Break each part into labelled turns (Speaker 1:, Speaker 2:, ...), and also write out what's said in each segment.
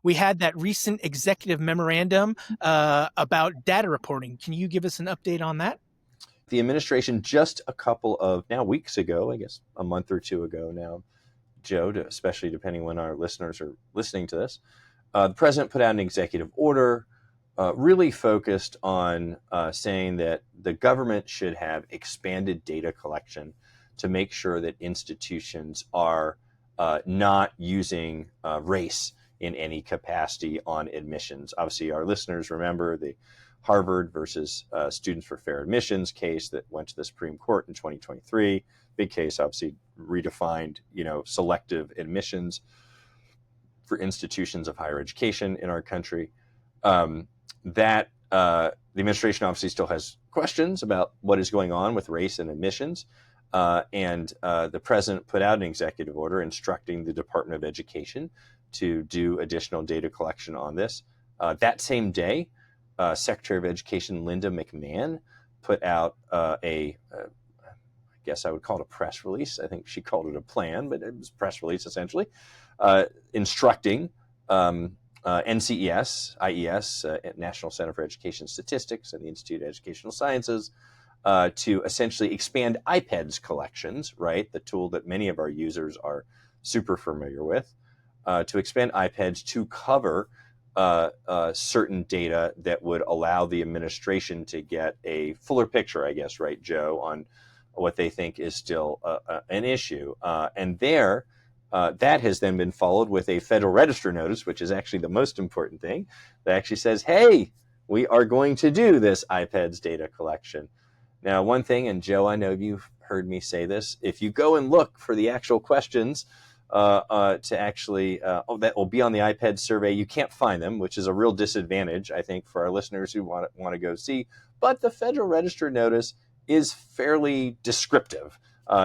Speaker 1: We had that recent executive memorandum about data reporting. Can you give us an update on that?
Speaker 2: The administration just a couple of now weeks ago, I guess a month or two ago now, Joe, especially depending when our listeners are listening to this, the president put out an executive order really focused on saying that the government should have expanded data collection to make sure that institutions are not using race in any capacity on admissions. Obviously, our listeners remember the Harvard versus Students for Fair Admissions case that went to the Supreme Court in 2023. Big case, obviously redefined, selective admissions for institutions of higher education in our country. That the administration obviously still has questions about what is going on with race and admissions. And the president put out an executive order instructing the Department of Education to do additional data collection on this. That same day, Secretary of Education Linda McMahon put out I guess I would call it a press release. I think she called it a plan, but it was a press release essentially, instructing NCES, IES, National Center for Education Statistics, and the Institute of Educational Sciences to essentially expand IPEDS collections, right? The tool that many of our users are super familiar with, to expand IPEDS to cover certain data that would allow the administration to get a fuller picture, I guess, right, Joe, on what they think is still an issue. And that has then been followed with a Federal Register notice, which is actually the most important thing, that actually says, hey, we are going to do this IPEDS data collection. Now, one thing, and Joe, I know you've heard me say this, if you go and look for the actual questions to actually, that will be on the IPEDS survey, you can't find them, which is a real disadvantage, I think, for our listeners who want to go see. But the Federal Register notice is fairly descriptive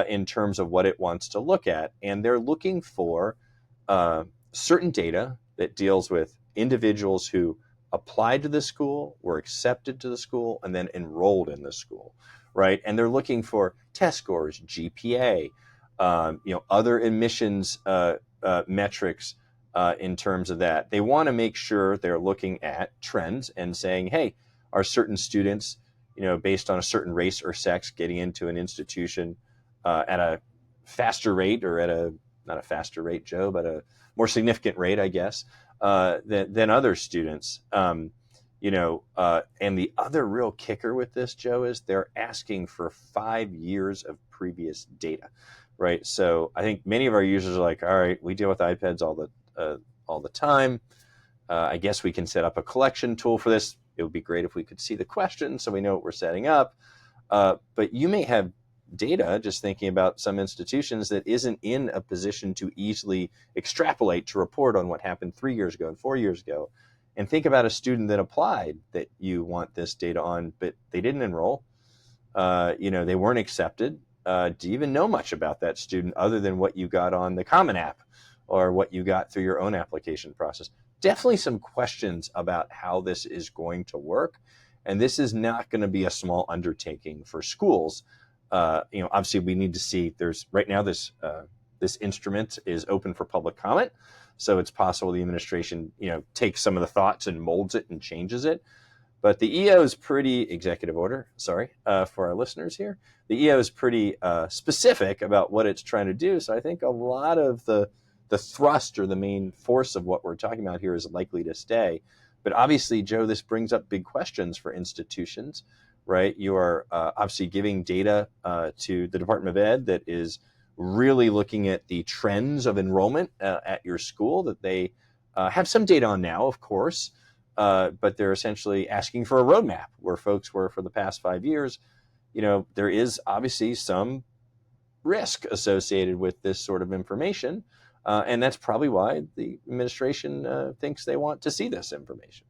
Speaker 2: in terms of what it wants to look at. And they're looking for certain data that deals with individuals who applied to the school, were accepted to the school, and then enrolled in the school, right? And they're looking for test scores, GPA, other admissions metrics in terms of that. They want to make sure they're looking at trends and saying, hey, are certain students, based on a certain race or sex, getting into an institution at a faster rate, or not a faster rate, Joe, but a more significant rate, I guess, than other students. And the other real kicker with this, Joe, is they're asking for 5 years of previous data, right? So I think many of our users are like, all right, we deal with iPads all the time. I guess we can set up a collection tool for this. It would be great if we could see the questions so we know what we're setting up. But you may have data, just thinking about some institutions, that isn't in a position to easily extrapolate to report on what happened 3 years ago and 4 years ago. And think about a student that applied that you want this data on, but they didn't enroll. They weren't accepted. Do you even know much about that student other than what you got on the Common App or what you got through your own application process? Definitely some questions about how this is going to work. And this is not going to be a small undertaking for schools. Obviously we need to see, there's right now this instrument is open for public comment. So it's possible the administration, takes some of the thoughts and molds it and changes it. But the EO is executive order, for our listeners here. The EO is pretty specific about what it's trying to do. So I think a lot of the thrust or the main force of what we're talking about here is likely to stay. But obviously, Joe, this brings up big questions for institutions, right? You are obviously giving data to the Department of Ed that is really looking at the trends of enrollment at your school that they have some data on now, of course, but they're essentially asking for a roadmap where folks were for the past 5 years. There is obviously some risk associated with this sort of information. And that's probably why the administration thinks they want to see this information.